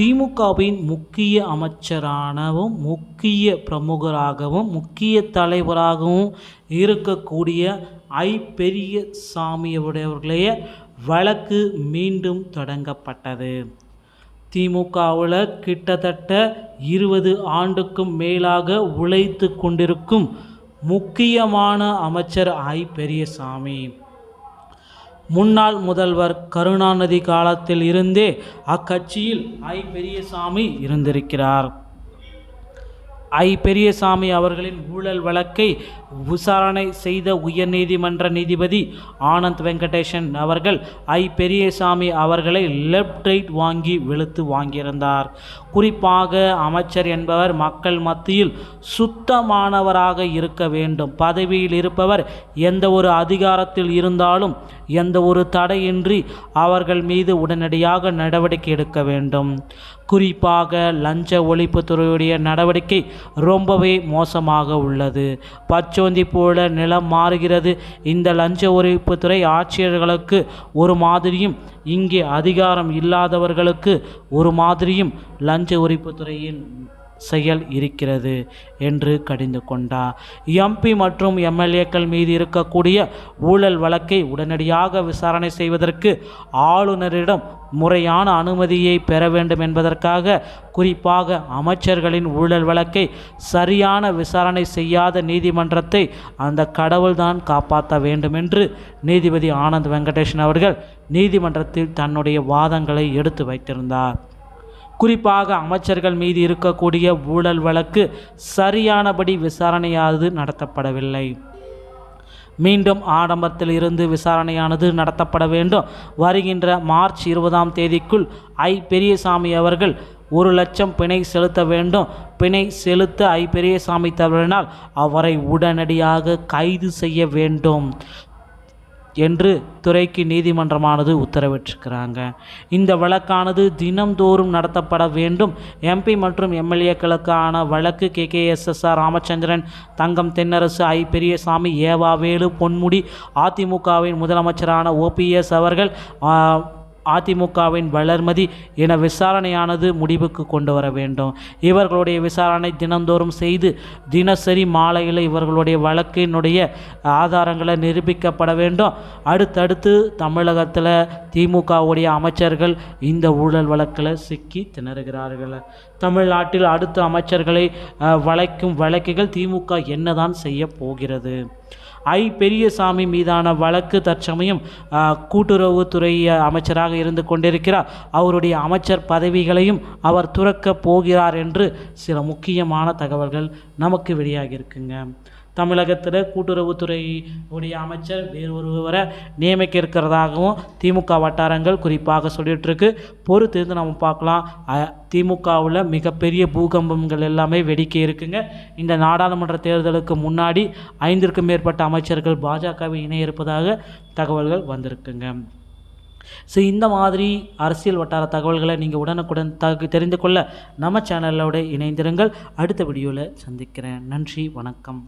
திமுகவின் முக்கிய அமைச்சராகவும் முக்கிய பிரமுகராகவும் முக்கிய தலைவராகவும் இருக்கக்கூடிய பெரியசாமியுடையவர்களைய வழக்கு மீண்டும் தொடங்கப்பட்டது. திமுகவில் கிட்டத்தட்ட 20 ஆண்டுக்கும் மேலாக உழைத்து கொண்டிருக்கும் முக்கியமான அமைச்சர் பெரியசாமி. முன்னாள் முதல்வர் கருணாநிதி காலத்தில் இருந்தே அக்கட்சியில் பெரியசாமி இருந்திருக்கிறார். பெரியசாமி அவர்களின் ஊழல் வழக்கை விசாரணை செய்த உயர்நீதிமன்ற நீதிபதி ஆனந்த் வெங்கடேசன் அவர்கள் பெரியசாமி அவர்களை லெஃப்ட் ரைட் வாங்கி வெளுத்து வாங்கியிருந்தார். குறிப்பாக அமைச்சர் என்பவர் மக்கள் மத்தியில் சுத்தமானவராக இருக்க வேண்டும். பதவியில் இருப்பவர் எந்த ஒரு அதிகாரத்தில் இருந்தாலும் எந்த ஒரு தடையின்றி அவர்கள் மீது உடனடியாக நடவடிக்கை எடுக்க வேண்டும். குறிப்பாக லஞ்ச ஒழிப்புத்துறையுடைய நடவடிக்கை ரொம்பவே மோசமாக உள்ளது. பச்சோந்தி போல நிலம் மாறுகிறது. இந்த லஞ்ச ஒழிப்புத்துறை ஆட்சியர்களுக்கு ஒரு மாதிரியும் இங்கே அதிகாரம் இல்லாதவர்களுக்கு ஒரு மாதிரியும் லஞ்ச ஒழிப்புத்துறையின் செயல் இருக்கிறது என்று கடிந்து கொண்டார். எம்பி மற்றும் எம்எல்ஏக்கள் மீது இருக்கக்கூடிய ஊழல் வழக்கை உடனடியாக விசாரணை செய்வதற்கு ஆளுநரிடம் முறையான அனுமதியை பெற வேண்டும் என்பதற்காக குறிப்பாக அமைச்சர்களின் ஊழல் வழக்கை சரியான விசாரணை செய்யாத நீதிமன்றத்தை அந்த கடவுள்தான் காப்பாற்ற வேண்டும் என்று நீதிபதி ஆனந்த் வெங்கடேசன் அவர்கள் நீதிமன்றத்தில் தன்னுடைய வாதங்களை எடுத்து வைத்திருந்தார். குறிப்பாக அமைச்சர்கள் மீது இருக்கக்கூடிய ஊழல் வழக்கு சரியானபடி விசாரணையானது நடத்தப்படவில்லை. மீண்டும் ஆடம்பரத்தில் இருந்து விசாரணையானது நடத்தப்பட வேண்டும். வருகின்ற மார்ச் 20ஆம் தேதிக்குள் பெரியசாமி அவர்கள் 1 லட்சம் பிணை செலுத்த வேண்டும். பிணை செலுத்த பெரியசாமி தவறினால் அவரை உடனடியாக கைது செய்ய வேண்டும் என்று துறைக்கு நீதிமன்றமானது உத்தரவிட்டிருக்கிறாங்க. இந்த வழக்கானது தினம்தோறும் நடத்தப்பட வேண்டும். எம்பி மற்றும் எம்எல்ஏக்களுக்கான வழக்கு KKSSR ராமச்சந்திரன், தங்கம் தென்னரசு, பெரியசாமி, ஏவாவேலு, பொன்முடி, அதிமுகவின் முதலமைச்சரான OPS அவர்கள், அதிமுகவின் வளர்மதி என விசாரணையானது முடிவுக்கு கொண்டு வர வேண்டும். இவர்களுடைய விசாரணை தினந்தோறும் செய்து தினசரி மாலையில் இவர்களுடைய வழக்கினுடைய ஆதாரங்களை நிரூபிக்கப்பட வேண்டும். அடுத்தடுத்து தமிழகத்தில் திமுகவுடைய அமைச்சர்கள் இந்த ஊழல் வழக்கில் சிக்கி திணறுகிறார்கள். தமிழ்நாட்டில் அடுத்த அமைச்சர்களை வளைக்கும் வழக்குகள் திமுக என்னதான் செய்ய போகிறது? பெரியசாமி மீதான வழக்கு தற்சமயம் கூட்டுறவுத்துறை அமைச்சராக இருந்து கொண்டிருக்கிறார். அவருடைய அமைச்சர் பதவிகளையும் அவர் துறக்கப் போகிறார் என்று சில முக்கியமான தகவல்கள் நமக்கு வெளியாகி இருக்குங்க. தமிழகத்தில் கூட்டுறவுத்துறை உடைய அமைச்சர் வேறு ஒருவரை நியமிக்க இருக்கிறதாகவும் திமுக வட்டாரங்கள் குறிப்பாக சொல்லிகிட்ருக்கு. பொறுத்திருந்து நம்ம பார்க்கலாம். திமுகவில் மிகப்பெரிய பூகம்பங்கள் எல்லாமே வெடிக்க இருக்குங்க. இந்த நாடாளுமன்ற தேர்தலுக்கு முன்னாடி 5க்கும் மேற்பட்ட அமைச்சர்கள் பாஜகவில் இணைய இருப்பதாக தகவல்கள் வந்திருக்குங்க. இந்த மாதிரி அரசியல் வட்டார தகவல்களை நீங்கள் உடனுக்குடன் தெரிந்து கொள்ள நம்ம சேனலோடு இணைந்திருங்கள். அடுத்த வீடியோவில் சந்திக்கிறேன். நன்றி, வணக்கம்.